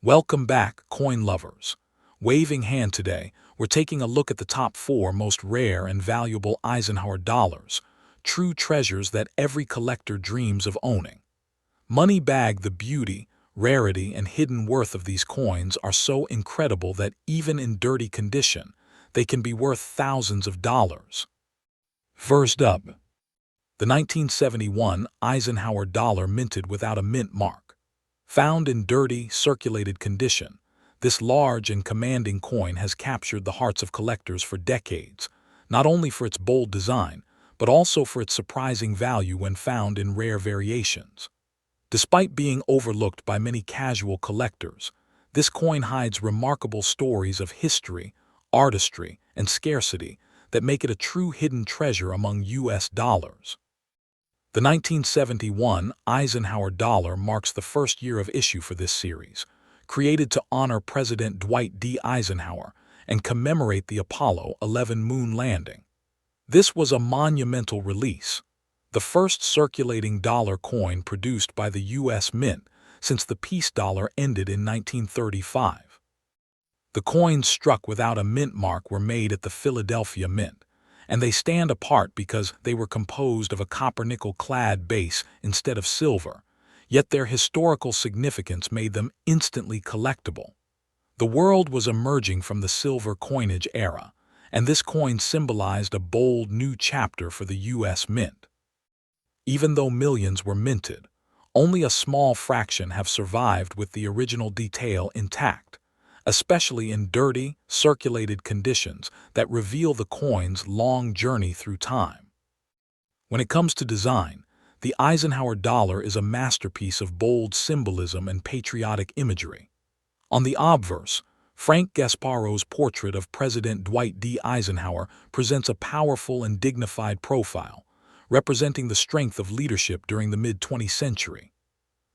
Welcome back, coin lovers. Waving hand today, we're taking a look at the top 4 most rare and valuable Eisenhower dollars, true treasures that every collector dreams of owning. Money bag, the beauty, rarity, and hidden worth of these coins are so incredible that even in dirty condition, they can be worth thousands of dollars. First up, the 1971 Eisenhower dollar minted without a mint mark. Found in dirty, circulated condition, this large and commanding coin has captured the hearts of collectors for decades, not only for its bold design, but also for its surprising value when found in rare variations. Despite being overlooked by many casual collectors, this coin hides remarkable stories of history, artistry, and scarcity that make it a true hidden treasure among U.S. dollars. The 1971 Eisenhower Dollar marks the first year of issue for this series, created to honor President Dwight D. Eisenhower and commemorate the Apollo 11 moon landing. This was a monumental release, the first circulating dollar coin produced by the U.S. Mint since the peace dollar ended in 1935. The coins struck without a mint mark were made at the Philadelphia Mint, and they stand apart because they were composed of a copper-nickel-clad base instead of silver, yet their historical significance made them instantly collectible. The world was emerging from the silver coinage era, and this coin symbolized a bold new chapter for the U.S. Mint. Even though millions were minted, only a small fraction have survived with the original detail intact, especially in dirty, circulated conditions that reveal the coin's long journey through time. When it comes to design, the Eisenhower dollar is a masterpiece of bold symbolism and patriotic imagery. On the obverse, Frank Gasparo's portrait of President Dwight D. Eisenhower presents a powerful and dignified profile, representing the strength of leadership during the mid-20th century.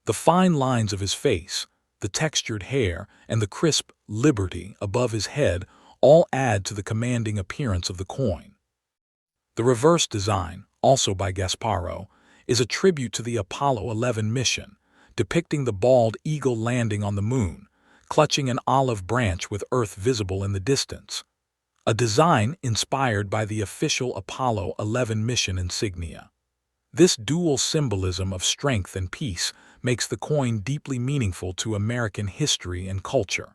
The fine lines of his face, the textured hair, and the crisp "Liberty" above his head all add to the commanding appearance of the coin. The reverse design, also by Gasparo, is a tribute to the Apollo 11 mission, depicting the bald eagle landing on the moon, clutching an olive branch with Earth visible in the distance. A design inspired by the official Apollo 11 mission insignia. This dual symbolism of strength and peace makes the coin deeply meaningful to American history and culture.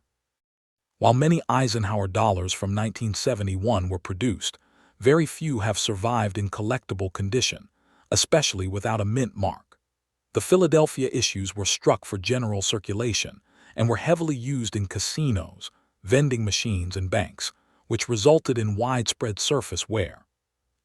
While many Eisenhower dollars from 1971 were produced, very few have survived in collectible condition, especially without a mint mark. The Philadelphia issues were struck for general circulation and were heavily used in casinos, vending machines, and banks, which resulted in widespread surface wear.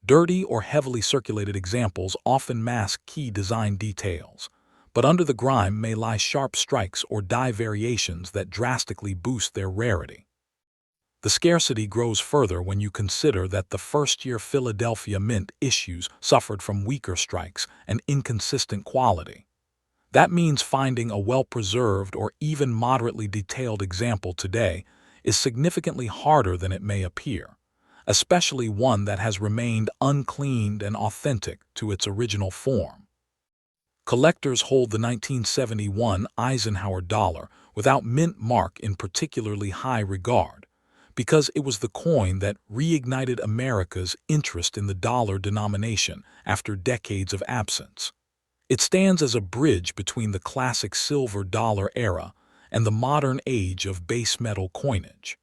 Dirty or heavily circulated examples often mask key design details, but under the grime may lie sharp strikes or die variations that drastically boost their rarity. The scarcity grows further when you consider that the first-year Philadelphia Mint issues suffered from weaker strikes and inconsistent quality. That means finding a well-preserved or even moderately detailed example today is significantly harder than it may appear, especially one that has remained uncleaned and authentic to its original form. Collectors hold the 1971 Eisenhower dollar without mint mark in particularly high regard, because it was the coin that reignited America's interest in the dollar denomination after decades of absence. It stands as a bridge between the classic silver dollar era and the modern age of base metal coinage.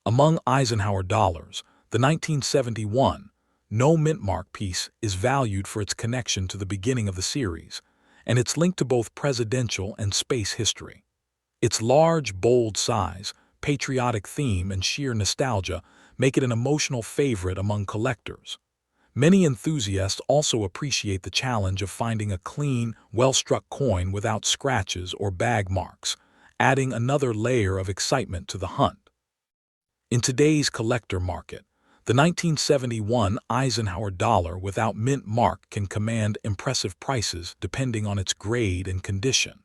Among Eisenhower dollars, the 1971 no mint mark piece is valued for its connection to the beginning of the series, and it's linked to both presidential and space history. Its large, bold size, patriotic theme, and sheer nostalgia make it an emotional favorite among collectors. Many enthusiasts also appreciate the challenge of finding a clean, well-struck coin without scratches or bag marks, adding another layer of excitement to the hunt. In today's collector market, the 1971 Eisenhower dollar without mint mark can command impressive prices depending on its grade and condition.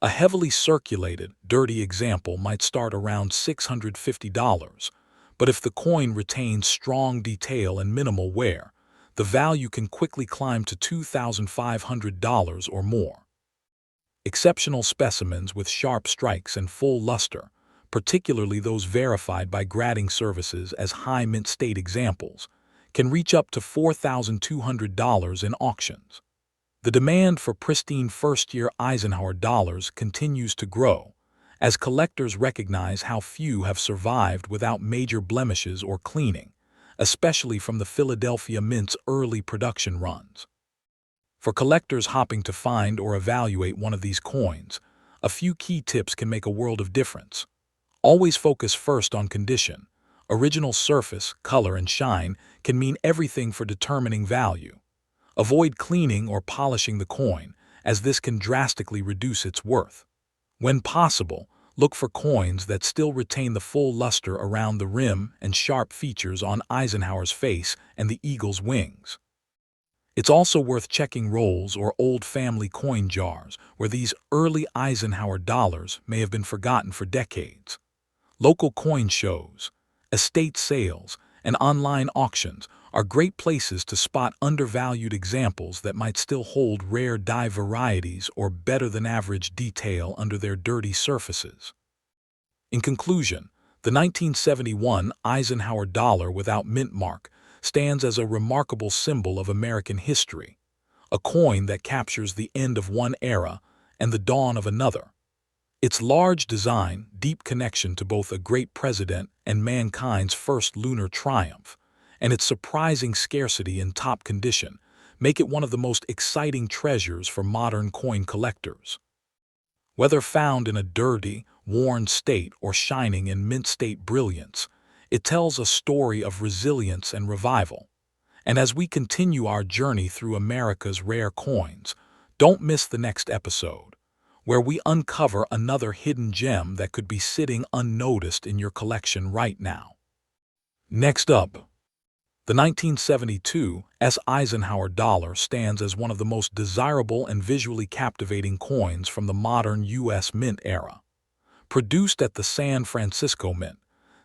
A heavily circulated, dirty example might start around $650, but if the coin retains strong detail and minimal wear, the value can quickly climb to $2,500 or more. Exceptional specimens with sharp strikes and full luster, particularly those verified by grading services as high mint state examples, can reach up to $4,200 in auctions. The demand for pristine first-year Eisenhower dollars continues to grow, as collectors recognize how few have survived without major blemishes or cleaning, especially from the Philadelphia Mint's early production runs. For collectors hopping to find or evaluate one of these coins, a few key tips can make a world of difference. Always focus first on condition. Original surface, color, and shine can mean everything for determining value. Avoid cleaning or polishing the coin, as this can drastically reduce its worth. When possible, look for coins that still retain the full luster around the rim and sharp features on Eisenhower's face and the eagle's wings. It's also worth checking rolls or old family coin jars, where these early Eisenhower dollars may have been forgotten for decades. Local coin shows, estate sales, and online auctions are great places to spot undervalued examples that might still hold rare die varieties or better-than-average detail under their dirty surfaces. In conclusion, the 1971 Eisenhower dollar without mint mark stands as a remarkable symbol of American history, a coin that captures the end of one era and the dawn of another. Its large design, deep connection to both a great president and mankind's first lunar triumph, and its surprising scarcity in top condition make it one of the most exciting treasures for modern coin collectors. Whether found in a dirty, worn state or shining in mint state brilliance, it tells a story of resilience and revival. And as we continue our journey through America's rare coins, don't miss the next episode, where we uncover another hidden gem that could be sitting unnoticed in your collection right now. Next up, the 1972 Eisenhower dollar stands as one of the most desirable and visually captivating coins from the modern U.S. Mint era. Produced at the San Francisco Mint,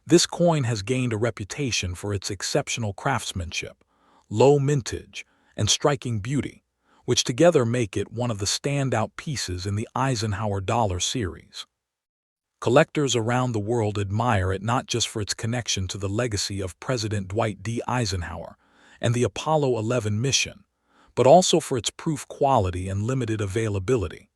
this coin has gained a reputation for its exceptional craftsmanship, low mintage, and striking beauty, which together make it one of the standout pieces in the Eisenhower dollar series. Collectors around the world admire it not just for its connection to the legacy of President Dwight D. Eisenhower and the Apollo 11 mission, but also for its proof quality and limited availability.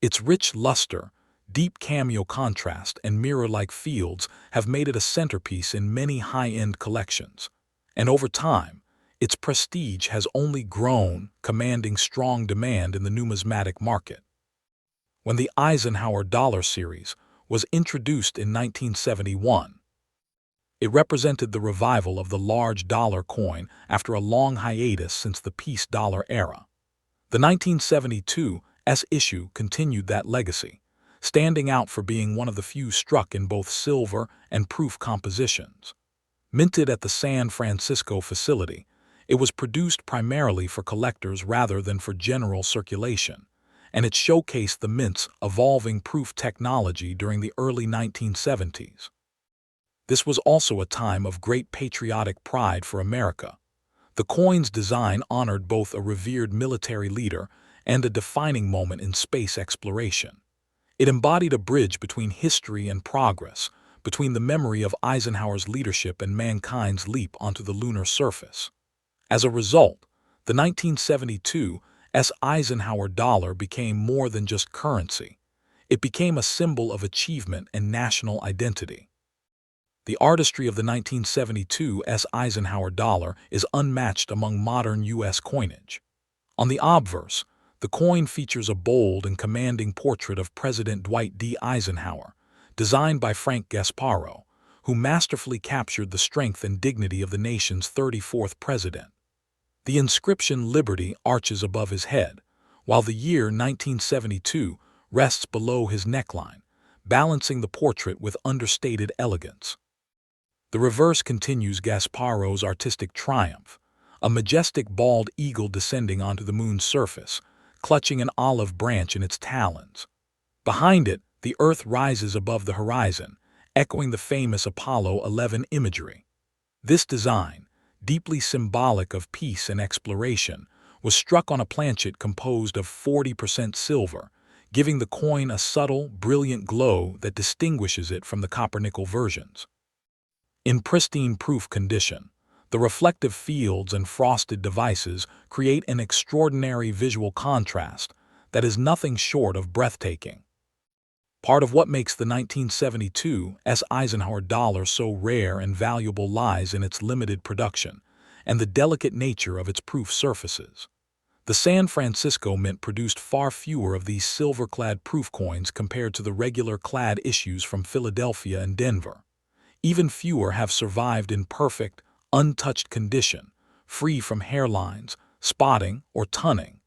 Its rich luster, deep cameo contrast, and mirror-like fields have made it a centerpiece in many high-end collections. And over time, its prestige has only grown, commanding strong demand in the numismatic market. When the Eisenhower dollar series was introduced in 1971, it represented the revival of the large dollar coin after a long hiatus since the peace dollar era. The 1972 issue continued that legacy, standing out for being one of the few struck in both silver and proof compositions. Minted at the San Francisco facility, it was produced primarily for collectors rather than for general circulation, and it showcased the Mint's evolving proof technology during the early 1970s. This was also a time of great patriotic pride for America. The coin's design honored both a revered military leader and a defining moment in space exploration. It embodied a bridge between history and progress, between the memory of Eisenhower's leadership and mankind's leap onto the lunar surface. As a result, the 1972 Eisenhower dollar became more than just currency. It became a symbol of achievement and national identity. The artistry of the 1972 Eisenhower dollar is unmatched among modern U.S. coinage. On the obverse, the coin features a bold and commanding portrait of President Dwight D. Eisenhower, designed by Frank Gasparo, who masterfully captured the strength and dignity of the nation's 34th president. The inscription Liberty arches above his head, while the year 1972 rests below his neckline, balancing the portrait with understated elegance. The reverse continues Gasparo's artistic triumph, a majestic bald eagle descending onto the moon's surface, clutching an olive branch in its talons. Behind it, the Earth rises above the horizon, echoing the famous Apollo 11 imagery. This design, deeply symbolic of peace and exploration, was struck on a planchet composed of 40% silver, giving the coin a subtle, brilliant glow that distinguishes it from the copper-nickel versions. In pristine proof condition, the reflective fields and frosted devices create an extraordinary visual contrast that is nothing short of breathtaking. Part of what makes the 1972 Eisenhower Dollar so rare and valuable lies in its limited production and the delicate nature of its proof surfaces. The San Francisco Mint produced far fewer of these silver-clad proof coins compared to the regular clad issues from Philadelphia and Denver. Even fewer have survived in perfect, untouched condition, free from hairlines, spotting, or tunning,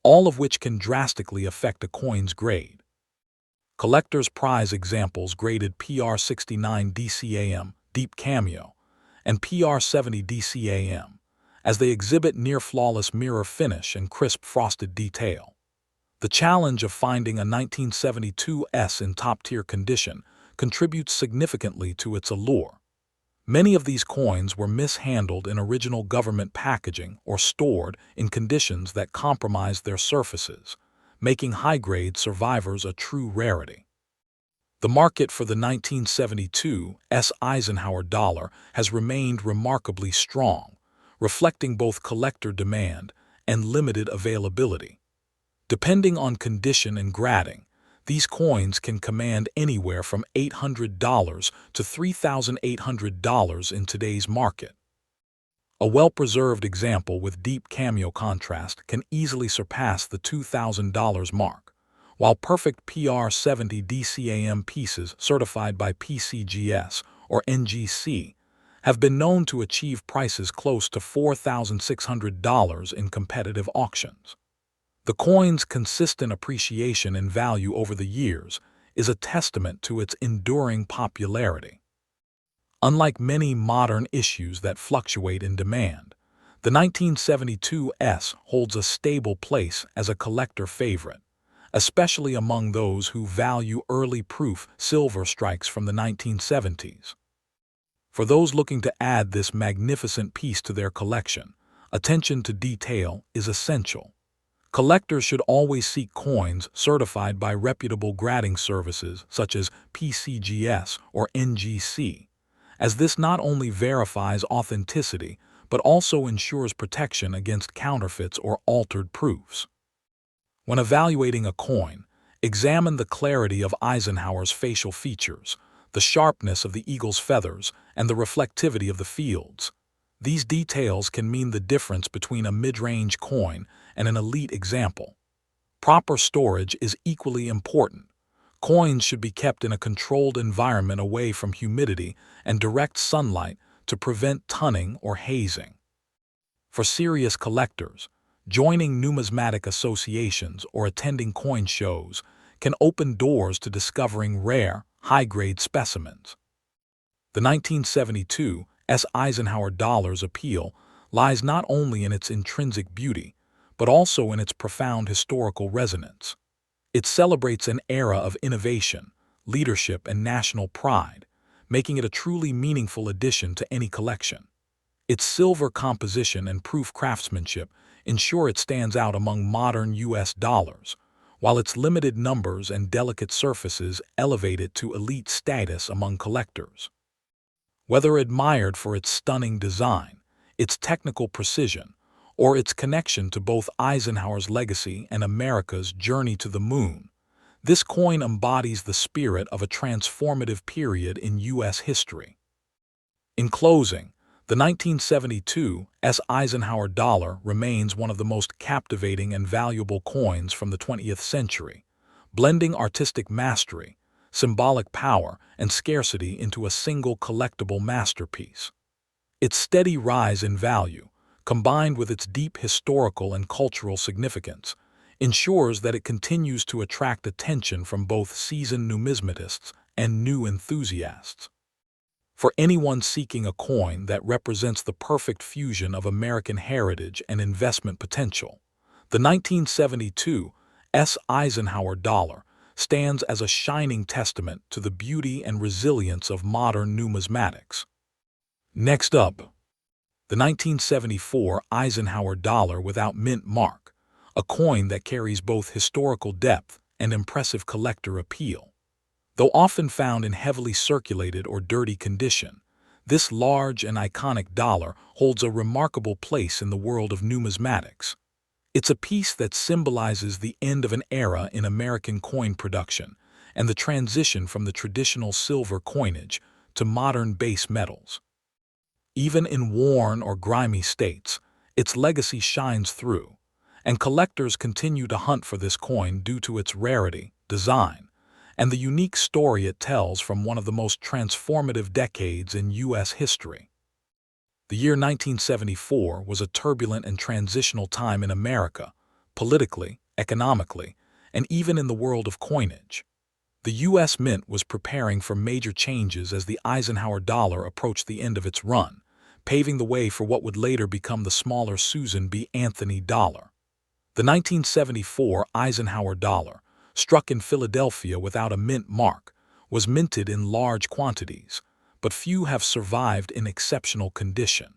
all of which can drastically affect a coin's grade. Collectors prize examples graded PR69 DCAM, Deep Cameo, and PR70 DCAM, as they exhibit near-flawless mirror finish and crisp frosted detail. The challenge of finding a 1972 S in top-tier condition contributes significantly to its allure. Many of these coins were mishandled in original government packaging or stored in conditions that compromised their surfaces, making high-grade survivors a true rarity. The market for the 1972 Eisenhower Dollar has remained remarkably strong, reflecting both collector demand and limited availability. Depending on condition and grading, these coins can command anywhere from $800 to $3,800 in today's market. A well-preserved example with deep cameo contrast can easily surpass the $2,000 mark, while perfect PR70 DCAM pieces certified by PCGS or NGC have been known to achieve prices close to $4,600 in competitive auctions. The coin's consistent appreciation in value over the years is a testament to its enduring popularity. Unlike many modern issues that fluctuate in demand, the 1972 S holds a stable place as a collector favorite, especially among those who value early proof silver strikes from the 1970s. For those looking to add this magnificent piece to their collection, attention to detail is essential. Collectors should always seek coins certified by reputable grading services such as PCGS or NGC, as this not only verifies authenticity but also ensures protection against counterfeits or altered proofs. When evaluating a coin, examine the clarity of Eisenhower's facial features, the sharpness of the eagle's feathers, and the reflectivity of the fields. These details can mean the difference between a mid-range coin and an elite example. Proper storage is equally important. Coins should be kept in a controlled environment away from humidity and direct sunlight to prevent tunning or hazing. For serious collectors, joining numismatic associations or attending coin shows can open doors to discovering rare, high-grade specimens. The 1972 Eisenhower Dollar's appeal lies not only in its intrinsic beauty, but also in its profound historical resonance. It celebrates an era of innovation, leadership, and national pride, making it a truly meaningful addition to any collection. Its silver composition and proof craftsmanship ensure it stands out among modern U.S. dollars, while its limited numbers and delicate surfaces elevate it to elite status among collectors. Whether admired for its stunning design, its technical precision, or its connection to both Eisenhower's legacy and America's journey to the moon, this coin embodies the spirit of a transformative period in U.S. history. In closing, the 1972 Eisenhower Dollar remains one of the most captivating and valuable coins from the 20th century, blending artistic mastery, symbolic power, and scarcity into a single collectible masterpiece. Its steady rise in value, combined with its deep historical and cultural significance, ensures that it continues to attract attention from both seasoned numismatists and new enthusiasts. For anyone seeking a coin that represents the perfect fusion of American heritage and investment potential, the 1972 Eisenhower Dollar stands as a shining testament to the beauty and resilience of modern numismatics. Next up, the 1974 Eisenhower Dollar without mint mark, a coin that carries both historical depth and impressive collector appeal. Though often found in heavily circulated or dirty condition, this large and iconic dollar holds a remarkable place in the world of numismatics. It's a piece that symbolizes the end of an era in American coin production and the transition from the traditional silver coinage to modern base metals. Even in worn or grimy states, its legacy shines through, and collectors continue to hunt for this coin due to its rarity, design, and the unique story it tells from one of the most transformative decades in U.S. history. The year 1974 was a turbulent and transitional time in America, politically, economically, and even in the world of coinage. The U.S. Mint was preparing for major changes as the Eisenhower dollar approached the end of its run, paving the way for what would later become the smaller Susan B. Anthony dollar. The 1974 Eisenhower dollar, struck in Philadelphia without a mint mark, was minted in large quantities, but few have survived in exceptional condition.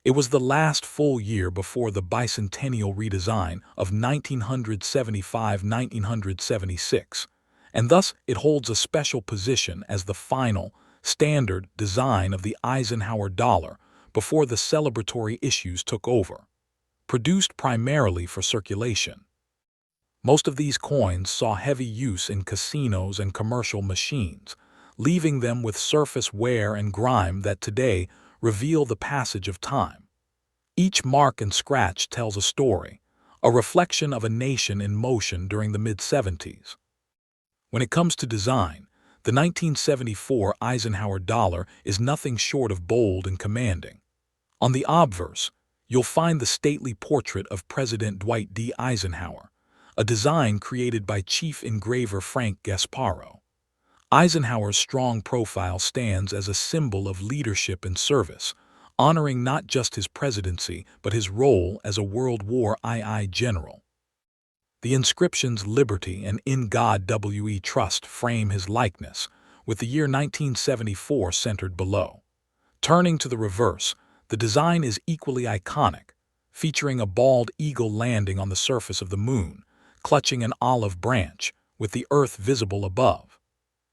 It was the last full year before the bicentennial redesign of 1975-1976, and thus it holds a special position as the final, standard design of the Eisenhower dollar before the celebratory issues took over. Produced primarily for circulation, most of these coins saw heavy use in casinos and commercial machines, leaving them with surface wear and grime that today reveal the passage of time. Each mark and scratch tells a story, a reflection of a nation in motion during the mid-70s. When it comes to design, the 1974 Eisenhower dollar is nothing short of bold and commanding. On the obverse, you'll find the stately portrait of President Dwight D. Eisenhower, a design created by chief engraver Frank Gasparo. Eisenhower's strong profile stands as a symbol of leadership and service, honoring not just his presidency but his role as a World War II general. The inscriptions "Liberty" and "In God We Trust" frame his likeness, with the year 1974 centered below. Turning to the reverse, the design is equally iconic, featuring a bald eagle landing on the surface of the moon, clutching an olive branch, with the Earth visible above.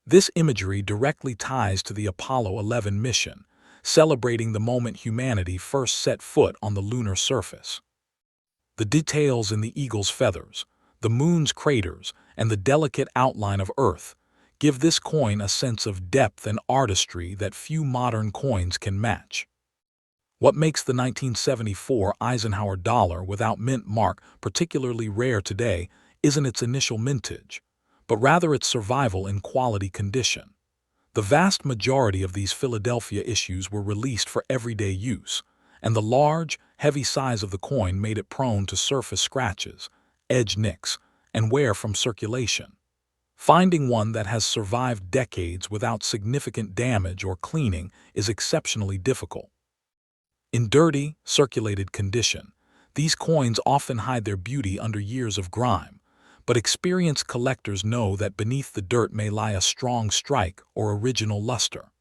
This imagery directly ties to the Apollo 11 mission, celebrating the moment humanity first set foot on the lunar surface. The details in the eagle's feathers, the moon's craters, and the delicate outline of Earth give this coin a sense of depth and artistry that few modern coins can match. What makes the 1974 Eisenhower dollar without mint mark particularly rare today isn't its initial mintage, but rather its survival in quality condition. The vast majority of these Philadelphia issues were released for everyday use, and the large, heavy size of the coin made it prone to surface scratches, edge nicks, and wear from circulation. Finding one that has survived decades without significant damage or cleaning is exceptionally difficult. In dirty, circulated condition, these coins often hide their beauty under years of grime, but experienced collectors know that beneath the dirt may lie a strong strike or original luster.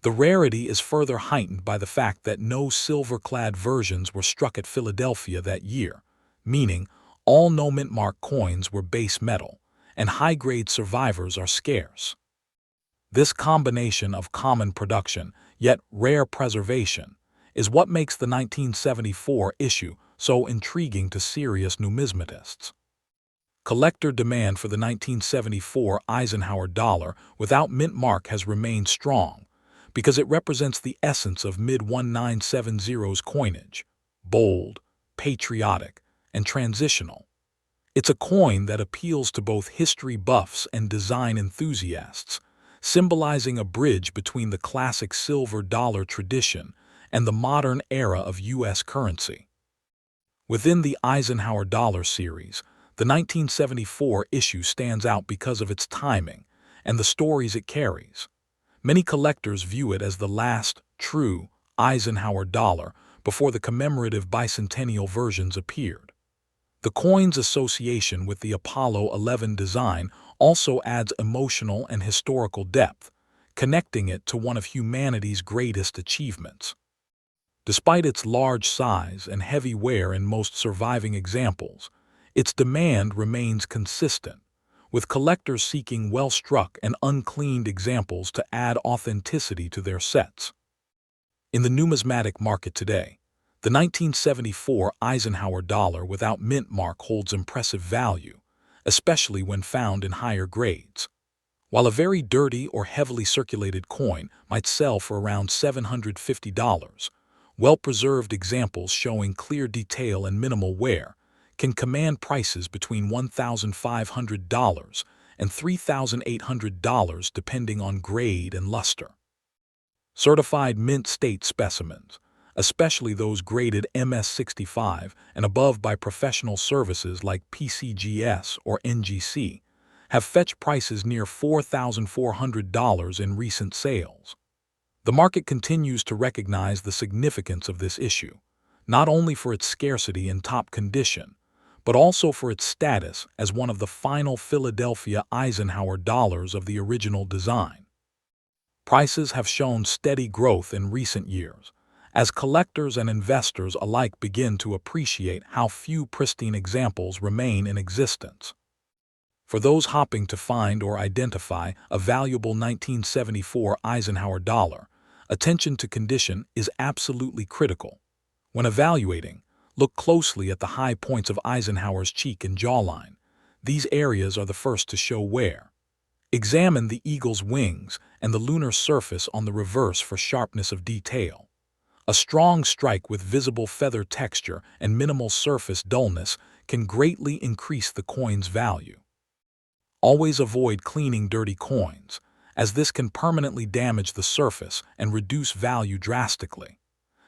The rarity is further heightened by the fact that no silver-clad versions were struck at Philadelphia that year, meaning all no-mint mark coins were base metal, and high-grade survivors are scarce. This combination of common production, yet rare preservation, is what makes the 1974 issue so intriguing to serious numismatists. Collector demand for the 1974 Eisenhower dollar without mint mark has remained strong because it represents the essence of mid-1970s coinage: bold, patriotic, and transitional. It's a coin that appeals to both history buffs and design enthusiasts, symbolizing a bridge between the classic silver dollar tradition and the modern era of U.S. currency. Within the Eisenhower dollar series, the 1974 issue stands out because of its timing and the stories it carries. Many collectors view it as the last, true Eisenhower dollar before the commemorative bicentennial versions appeared. The coin's association with the Apollo 11 design also adds emotional and historical depth, connecting it to one of humanity's greatest achievements. Despite its large size and heavy wear in most surviving examples, its demand remains consistent, with collectors seeking well-struck and uncleaned examples to add authenticity to their sets. In the numismatic market today, the 1974 Eisenhower dollar without mint mark holds impressive value, especially when found in higher grades. While a very dirty or heavily circulated coin might sell for around $750, well-preserved examples showing clear detail and minimal wear can command prices between $1,500 and $3,800 depending on grade and luster. Certified mint state specimens, especially those graded MS-65 and above by professional services like PCGS or NGC, have fetched prices near $4,400 in recent sales. The market continues to recognize the significance of this issue, not only for its scarcity and top condition, but also for its status as one of the final Philadelphia Eisenhower dollars of the original design. Prices have shown steady growth in recent years, as collectors and investors alike begin to appreciate how few pristine examples remain in existence. For those hoping to find or identify a valuable 1974 Eisenhower dollar, attention to condition is absolutely critical. When evaluating, look closely at the high points of Eisenhower's cheek and jawline. These areas are the first to show wear. Examine the eagle's wings and the lunar surface on the reverse for sharpness of detail. A strong strike with visible feather texture and minimal surface dullness can greatly increase the coin's value. Always avoid cleaning dirty coins, as this can permanently damage the surface and reduce value drastically.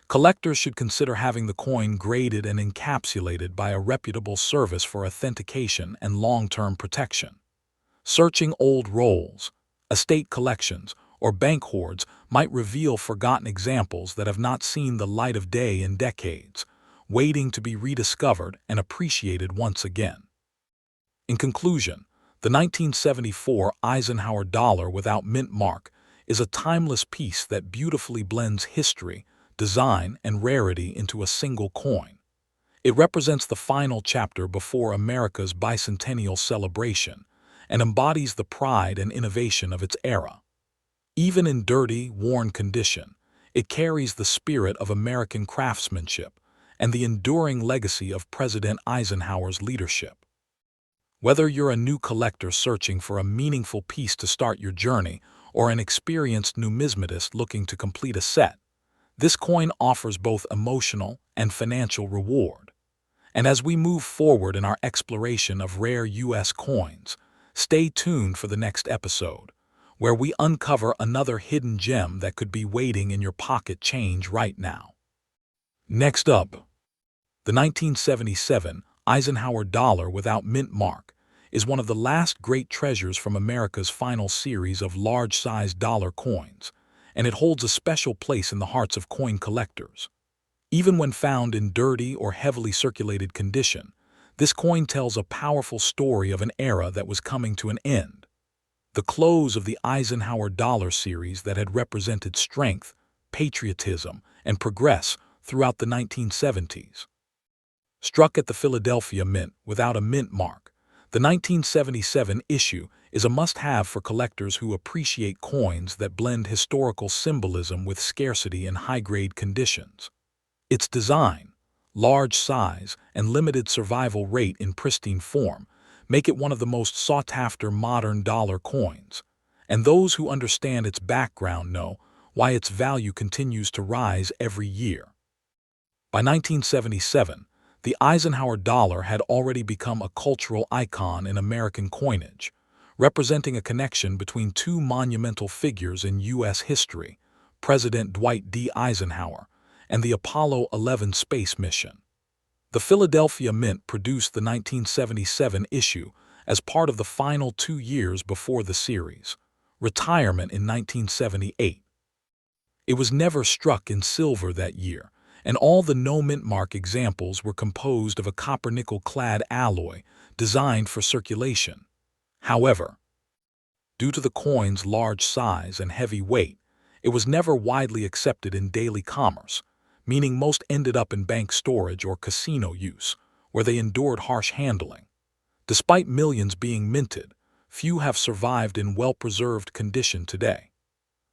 Collectors should consider having the coin graded and encapsulated by a reputable service for authentication and long-term protection. Searching old rolls, estate collections, or bank hoards might reveal forgotten examples that have not seen the light of day in decades, waiting to be rediscovered and appreciated once again. In conclusion, the 1974 Eisenhower dollar without mint mark is a timeless piece that beautifully blends history, design, and rarity into a single coin. It represents the final chapter before America's bicentennial celebration and embodies the pride and innovation of its era. Even in dirty, worn condition, it carries the spirit of American craftsmanship and the enduring legacy of President Eisenhower's leadership. Whether you're a new collector searching for a meaningful piece to start your journey or an experienced numismatist looking to complete a set, this coin offers both emotional and financial reward. And as we move forward in our exploration of rare U.S. coins, stay tuned for the next episode, where we uncover another hidden gem that could be waiting in your pocket change right now. Next up, the 1977 Eisenhower dollar without mint mark is one of the last great treasures from America's final series of large-sized dollar coins, and it holds a special place in the hearts of coin collectors. Even when found in dirty or heavily circulated condition, this coin tells a powerful story of an era that was coming to an end. The close of the Eisenhower dollar series that had represented strength, patriotism, and progress throughout the 1970s. Struck at the Philadelphia Mint without a mint mark, the 1977 issue is a must-have for collectors who appreciate coins that blend historical symbolism with scarcity in high-grade conditions. Its design, large size, and limited survival rate in pristine form make it one of the most sought-after modern dollar coins, and those who understand its background know why its value continues to rise every year. By 1977, the Eisenhower dollar had already become a cultural icon in American coinage, representing a connection between two monumental figures in U.S. history, President Dwight D. Eisenhower and the Apollo 11 space mission. The Philadelphia Mint produced the 1977 issue as part of the final 2 years before the series, retirement in 1978. It was never struck in silver that year, and all the no-mint mark examples were composed of a copper-nickel-clad alloy designed for circulation. However, due to the coin's large size and heavy weight, it was never widely accepted in daily commerce, meaning most ended up in bank storage or casino use, where they endured harsh handling. Despite millions being minted, few have survived in well-preserved condition today.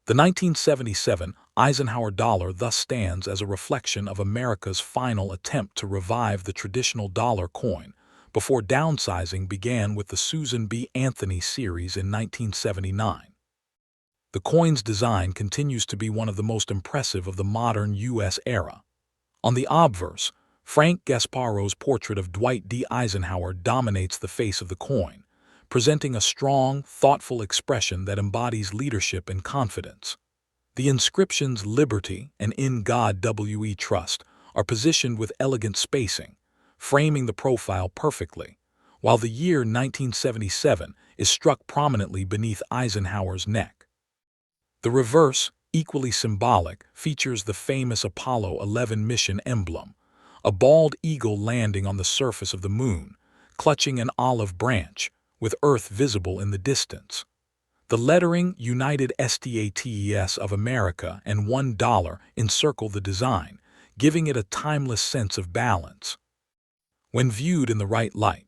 The 1977 Eisenhower dollar thus stands as a reflection of America's final attempt to revive the traditional dollar coin before downsizing began with the Susan B. Anthony series in 1979. The coin's design continues to be one of the most impressive of the modern U.S. era. On the obverse, Frank Gasparo's portrait of Dwight D. Eisenhower dominates the face of the coin, presenting a strong, thoughtful expression that embodies leadership and confidence. The inscriptions "Liberty" and "In God We Trust" are positioned with elegant spacing, framing the profile perfectly, while the year 1977 is struck prominently beneath Eisenhower's neck. The reverse, equally symbolic, features the famous Apollo 11 mission emblem, a bald eagle landing on the surface of the moon, clutching an olive branch, with Earth visible in the distance. The lettering United States of America and $1 encircle the design, giving it a timeless sense of balance. When viewed in the right light,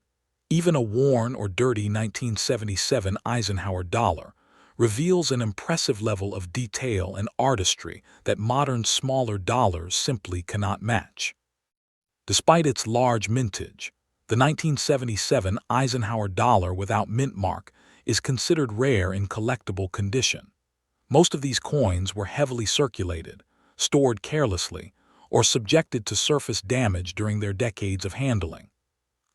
even a worn or dirty 1977 Eisenhower dollar reveals an impressive level of detail and artistry that modern smaller dollars simply cannot match. Despite its large mintage, the 1977 Eisenhower dollar without mint mark is considered rare in collectible condition. Most of these coins were heavily circulated, stored carelessly, or subjected to surface damage during their decades of handling.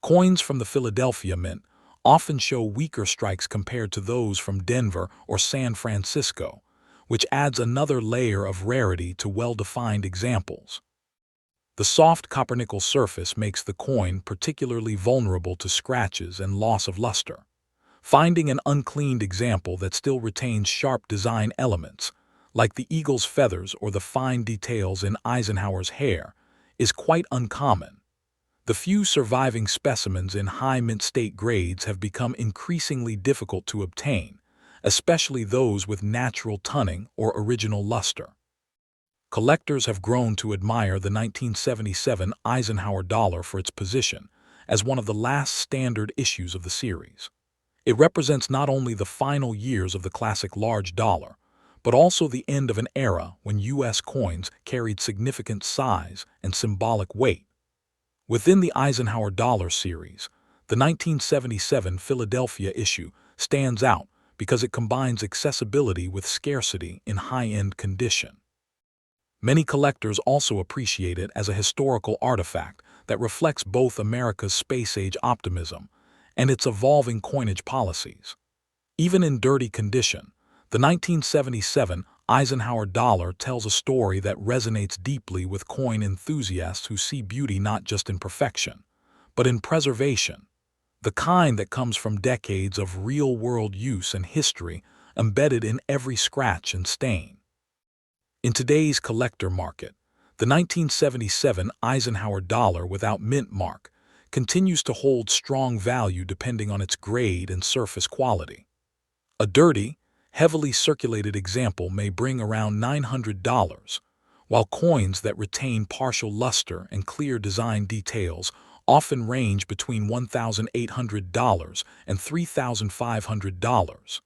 Coins from the Philadelphia Mint often show weaker strikes compared to those from Denver or San Francisco, which adds another layer of rarity to well-defined examples. The soft copper-nickel surface makes the coin particularly vulnerable to scratches and loss of luster. Finding an uncleaned example that still retains sharp design elements, like the eagle's feathers or the fine details in Eisenhower's hair, is quite uncommon. The few surviving specimens in high mint state grades have become increasingly difficult to obtain, especially those with natural tunning or original luster. Collectors have grown to admire the 1977 Eisenhower dollar for its position as one of the last standard issues of the series. It represents not only the final years of the classic large dollar, but also the end of an era when U.S. coins carried significant size and symbolic weight. Within the Eisenhower dollar series, the 1977 Philadelphia issue stands out because it combines accessibility with scarcity in high-end condition. Many collectors also appreciate it as a historical artifact that reflects both America's space-age optimism and its evolving coinage policies. Even in dirty condition, the 1977 Eisenhower dollar tells a story that resonates deeply with coin enthusiasts who see beauty not just in perfection, but in preservation, the kind that comes from decades of real-world use and history embedded in every scratch and stain. In today's collector market, the 1977 Eisenhower dollar without mint mark continues to hold strong value depending on its grade and surface quality. A dirty, heavily circulated example may bring around $900, while coins that retain partial luster and clear design details often range between $1,800 and $3,500.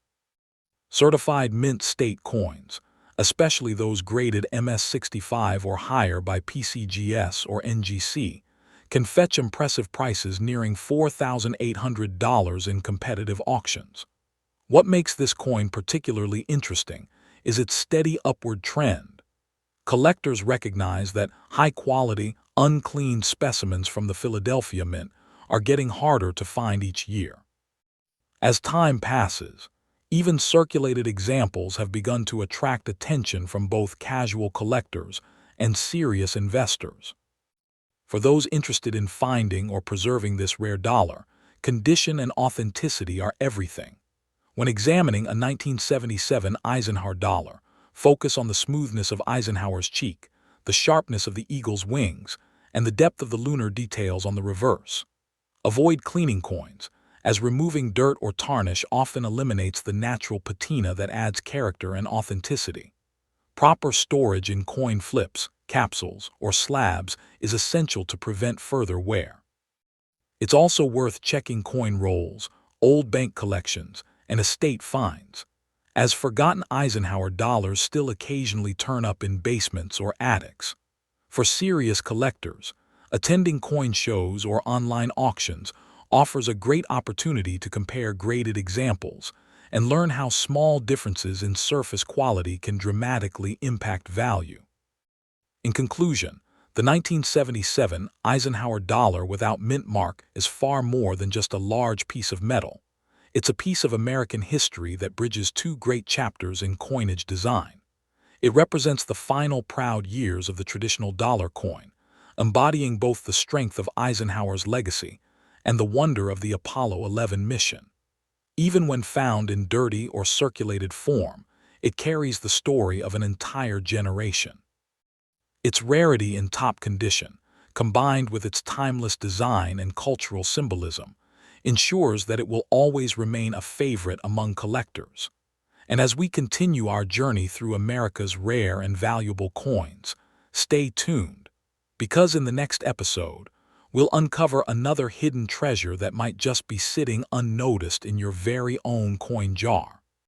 Certified mint state coins, especially those graded MS65 or higher by PCGS or NGC, can fetch impressive prices nearing $4,800 in competitive auctions. What makes this coin particularly interesting is its steady upward trend. Collectors recognize that high-quality, uncleaned specimens from the Philadelphia Mint are getting harder to find each year. As time passes, even circulated examples have begun to attract attention from both casual collectors and serious investors. For those interested in finding or preserving this rare dollar, condition and authenticity are everything. When examining a 1977 Eisenhower dollar, focus on the smoothness of Eisenhower's cheek, the sharpness of the eagle's wings, and the depth of the lunar details on the reverse. Avoid cleaning coins, as removing dirt or tarnish often eliminates the natural patina that adds character and authenticity. Proper storage in coin flips, capsules, or slabs is essential to prevent further wear. It's also worth checking coin rolls, old bank collections, and estate finds, as forgotten Eisenhower dollars still occasionally turn up in basements or attics. For serious collectors, attending coin shows or online auctions offers a great opportunity to compare graded examples and learn how small differences in surface quality can dramatically impact value. In conclusion, the 1977 Eisenhower dollar without mint mark is far more than just a large piece of metal. It's a piece of American history that bridges two great chapters in coinage design. It represents the final proud years of the traditional dollar coin, embodying both the strength of Eisenhower's legacy and the wonder of the Apollo 11 mission. Even when found in dirty or circulated form, it carries the story of an entire generation. Its rarity in top condition, combined with its timeless design and cultural symbolism, ensures that it will always remain a favorite among collectors. And as we continue our journey through America's rare and valuable coins, stay tuned, because in the next episode, we'll uncover another hidden treasure that might just be sitting unnoticed in your very own coin jar.